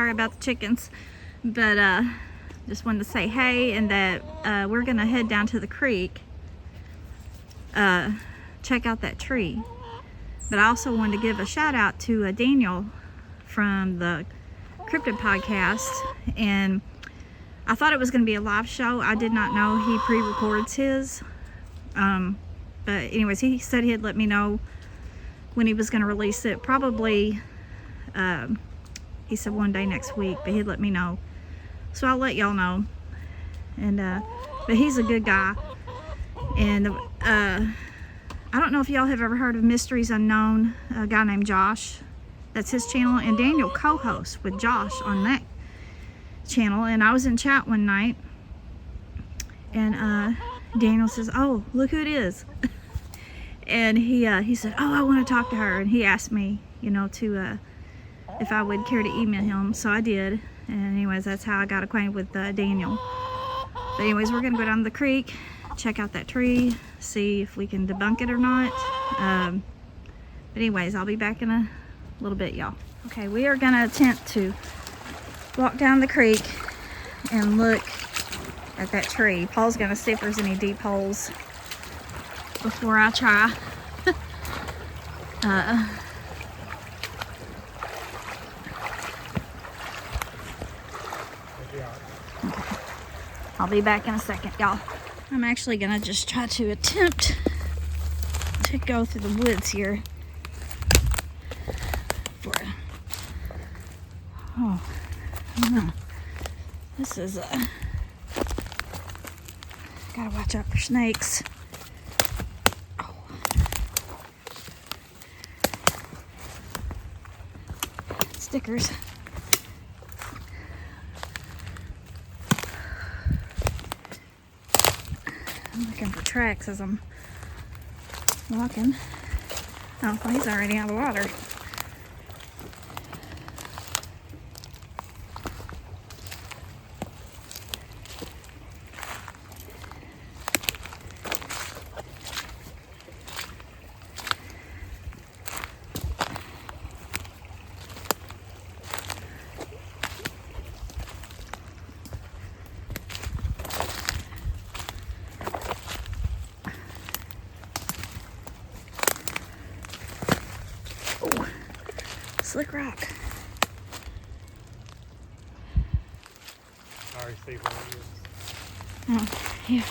sorry about the chickens, but just wanted to say hey, and that we're gonna head down to the creek, check out that tree. But I also wanted to give a shout out to Daniel from the Cryptid Podcast, and I thought it was going to be a live show. I did not know he pre-records his. But anyways, he said he'd let me know when he was going to release it. Probably, he said one day next week, but he'd let me know. So I'll let y'all know. And but he's a good guy. And I don't know if y'all have ever heard of Mysteries Unknown, a guy named Josh. That's his channel. And Daniel co-hosts with Josh on that channel. And I was in chat one night, and Daniel says, "Oh, look who it is." And he said, "Oh, I want to talk to her." And he asked me, you know, to if I would care to email him. So I did. And anyways, that's how I got acquainted with Daniel. But anyways, we're gonna go down to the creek, check out that tree, see if we can debunk it or not. But anyways, I'll be back in a little bit, y'all. Okay, we are gonna attempt to walk down the creek and look at that tree. Paul's gonna see if there's any deep holes before I try. I'll be back in a second, y'all. I'm actually gonna just try to attempt to go through the woods here. Oh, I don't know. This is gotta watch out for snakes. Oh. Stickers. I'm looking for tracks as I'm walking. Oh, well, he's already out of the water. Slick rock. I already see what it is. Oh, yeah.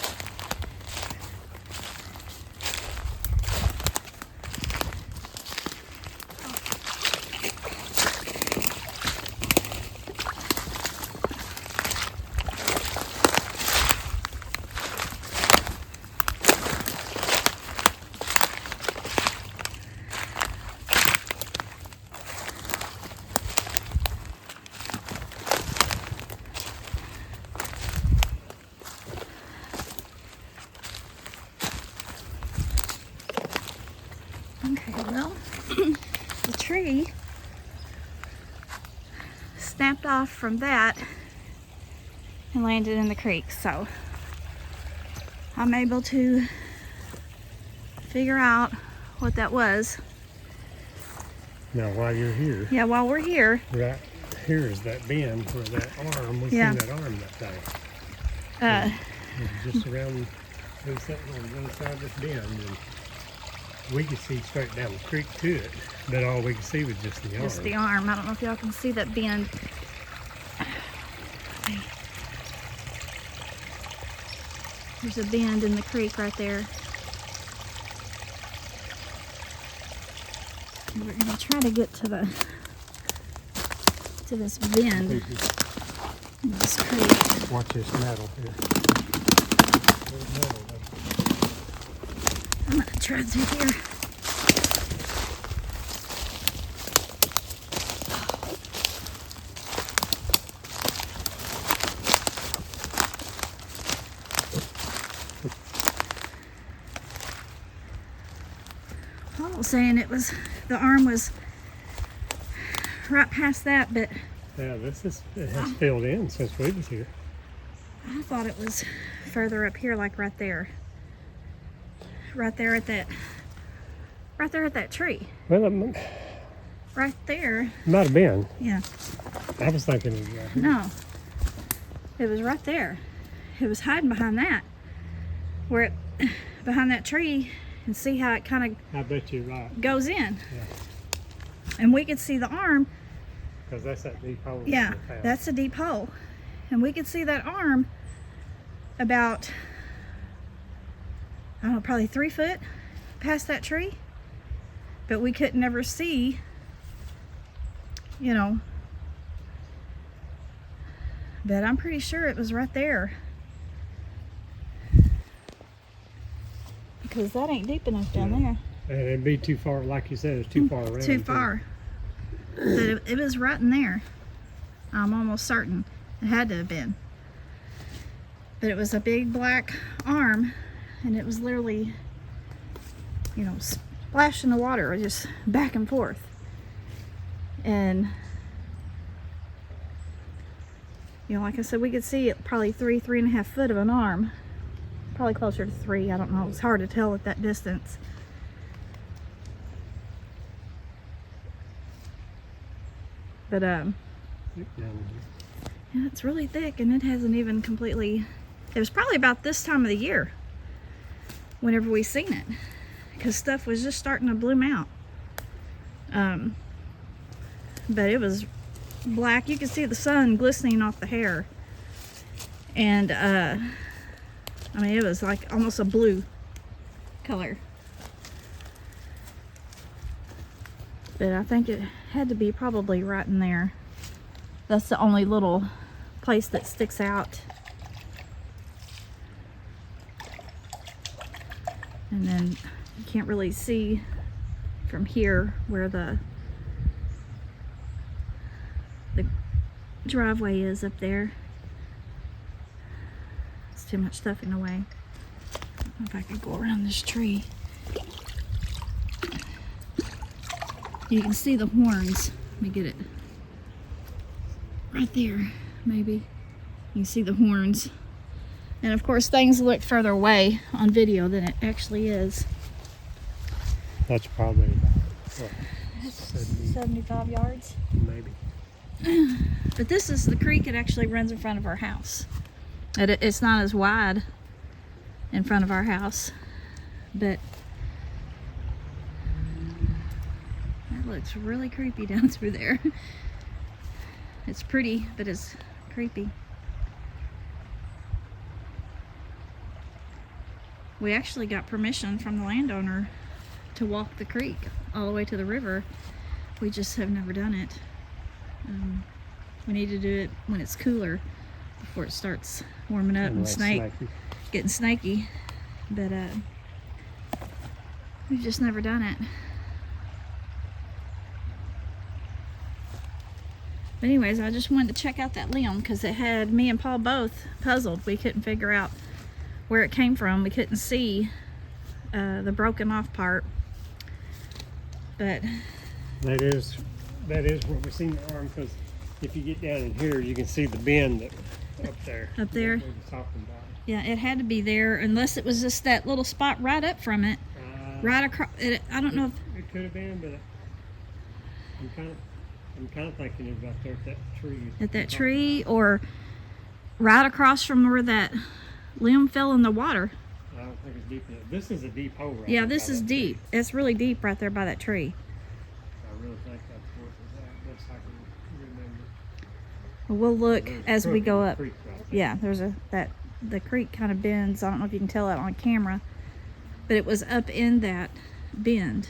Okay, well, the tree snapped off from that and landed in the creek, so I'm able to figure out what that was. Now, while you're here, Yeah, while we're here, right here is that bend where that arm, we Yeah. seen that arm that day. It was just around, it was sitting on the other side of this bend, and we could see straight down the creek to it, but all we could see was just the arm. just the arm. I don't know if y'all can see that bend. There's a bend in the creek right there. We're gonna try to get to this bend in this creek. Watch this metal here. There's metal there. I'm gonna try through here. Paul was saying it was, the arm was right past that, but Yeah, it has filled in since we was here. I thought it was further up here, like right there. Right there at that tree. Well, it Right there. might have been. Yeah. I was thinking it was right here. No. It was right there. It was hiding behind that. Where it, behind that tree, and see how it kind I bet you're right. of goes in. Yeah. And we could see the arm. Because that's that deep hole. Yeah, that's a deep hole. And we could see that arm about, I don't know, probably 3 foot past that tree. But we could never see, you know. But I'm pretty sure it was right there. Because that ain't deep enough down there. And it'd be too far, like you said, it's too far around. Too far. But it was right in there. I'm almost certain. It had to have been. But it was a big black arm, and it was literally, you know, splashing the water, just back and forth. And, you know, like I said, we could see it probably 3.5 foot of an arm. Probably closer to 3, I don't know. It's hard to tell at that distance. But, Yeah. yeah, it's really thick, and it hasn't even completely, it was probably about this time of the year whenever we seen it, because stuff was just starting to bloom out. But it was black. You could see the sun glistening off the hair, and I mean, it was like almost a blue color. But I think it had to be probably right in there. That's the only little place that sticks out. And then you can't really see from here where the driveway is up there. It's too much stuff in the way. I don't know if I could go around this tree. You can see the horns. Let me get it. Right there, maybe. You can see the horns. And of course, things look further away on video than it actually is. That's probably about, what, 70, 75 yards. maybe. But this is the creek. It actually runs in front of our house. It's not as wide in front of our house, but that looks really creepy down through there. It's pretty, but it's creepy. We actually got permission from the landowner to walk the creek all the way to the river. We just have never done it. We need to do it when it's cooler, before it starts warming up and getting snaky. But we've just never done it. But anyways, I just wanted to check out that limb because it had me and Paul both puzzled. We couldn't figure out where it came from. We couldn't see the broken off part. But that is where we seen the arm, because if you get down in here, you can see the bend up there. Up there? That we were talking about. yeah, it had to be there, unless it was just that little spot right up from it, right across. I don't know if It could have been, but I'm kind of thinking it was out there at that tree. at that tree, or right across from where that limb fell in the water. I don't think it's deep enough. This is a deep hole right Yeah, there this by is that deep. tree. It's really deep right there by that tree. I really think that's what it's at. Best I can remember. But we'll look There's a as we crook go in the up. creek right there. Yeah, there's the creek kind of bends. I don't know if you can tell that on camera, but it was up in that bend.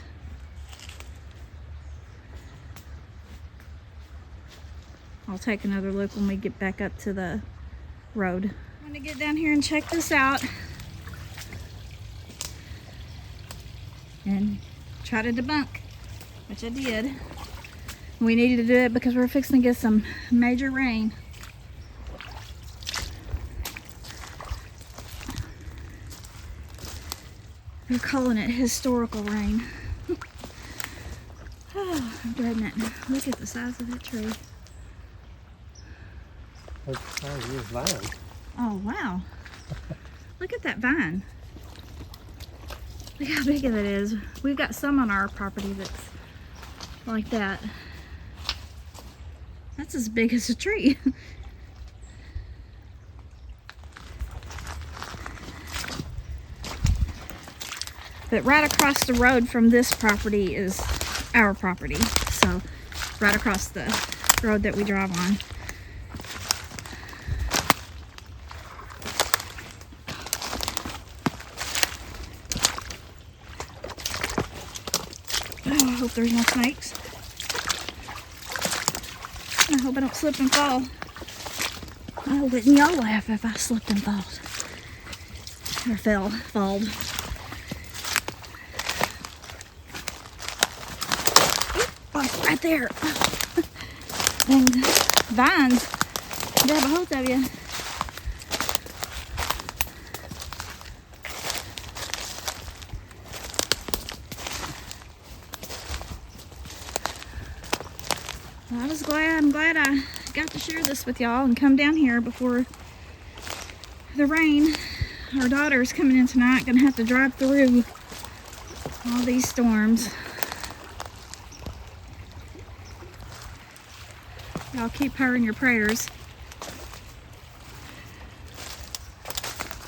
I'll take another look when we get back up to the road. I'm gonna get down here and check this out and try to debunk, which I did. We needed to do it because we're fixing to get some major rain. We're calling it historical rain. Oh, I'm dreading it. Look at the size of that tree. That's the size of this vine. Oh, wow. Look at that vine. Look how big it is. We've got some on our property that's like that. That's as big as a tree. But right across the road from this property is our property. So right across the road that we drive on. Oh, I hope there's no snakes. I hope I don't slip and fall. Oh, wouldn't y'all laugh if I slipped and fell? Or falled. Oh, it's right there. And vines grab a hold of you. Well, I'm glad I got to share this with y'all and come down here before the rain. Our daughter's coming in tonight, gonna have to drive through all these storms. Y'all keep her in your prayers.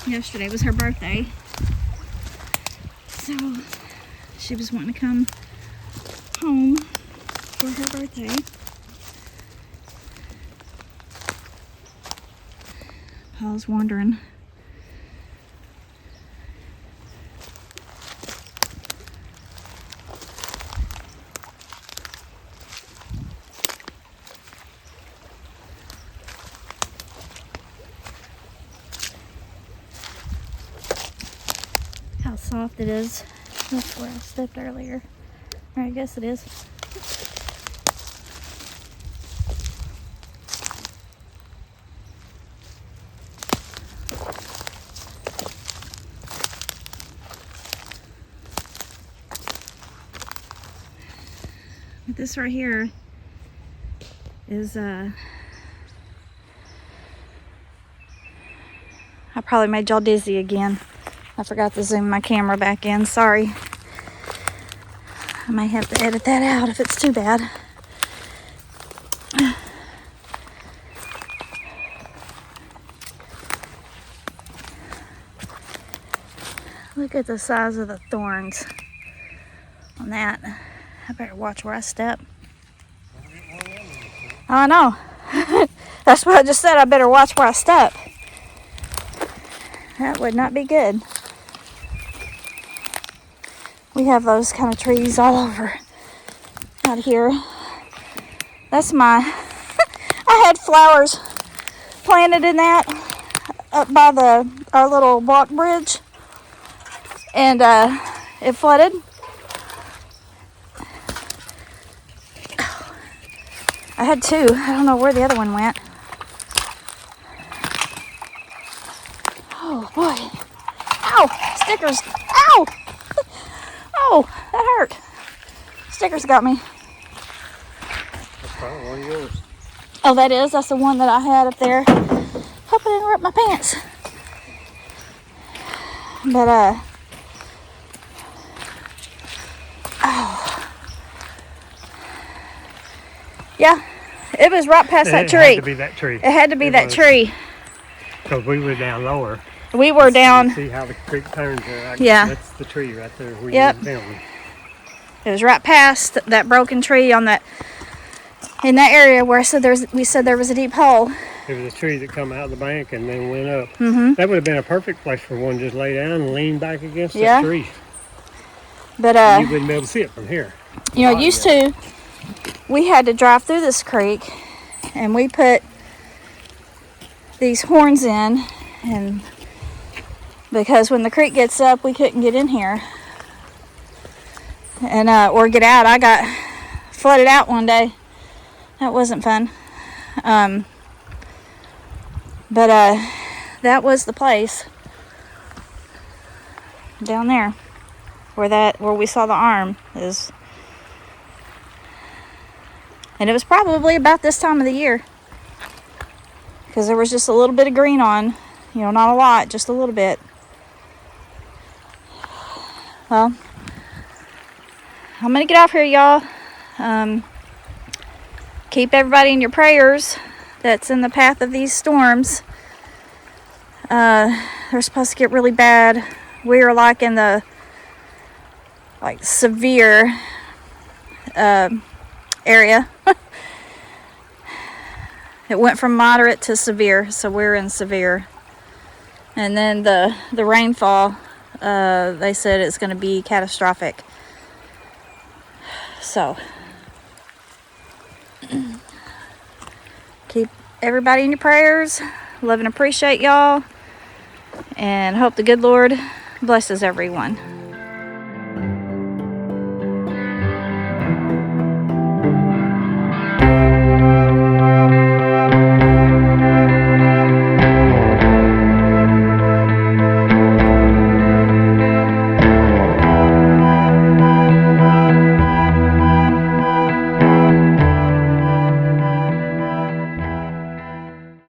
Yesterday was her birthday, so she was wanting to come home for her birthday. Paul's wondering. How soft it is. That's where I stepped earlier. Or I guess it is. But this right here is I probably made y'all dizzy again. I forgot to zoom my camera back in. Sorry. I may have to edit that out if it's too bad. Look at the size of the thorns on that. I better watch where I step. I know. That's what I just said. I better watch where I step. That would not be good. We have those kind of trees all over out here. That's my... I had flowers planted in that up by our little walk bridge. And it flooded. I had two. I don't know where the other one went. Oh boy. Ow! Stickers! Ow! Oh, that hurt. Stickers got me. That's probably one of yours. Oh, that is? That's the one that I had up there. Hope I didn't rip my pants. But, oh. Yeah, it was right past that tree. It had to be that tree. It had to be that tree. Because we were down lower. We were down. See how the creek turns there? Yeah. That's the tree right there where Yep. you were down. It was right past that broken tree on that, in that area where we said there was a deep hole. There was a tree that come out of the bank and then went up. Mm-hmm. That would have been a perfect place for one. Just lay down and lean back against Yeah. that tree. But You wouldn't be able to see it from here. you know, used to, we had to drive through this creek, and we put these horns in, and because when the creek gets up, we couldn't get in here and or get out. I got flooded out one day. That wasn't fun. But that was the place down there where we saw the arm is. And it was probably about this time of the year, because there was just a little bit of green on, you know, not a lot, just a little bit. Well, I'm gonna get off here, y'all. keep everybody in your prayers that's in the path of these storms. They're supposed to get really bad. We are like in the severe area. It went from moderate to severe, so we're in severe. And then the rainfall, they said it's going to be catastrophic. So keep everybody in your prayers. Love and appreciate y'all, and hope the good Lord blesses everyone.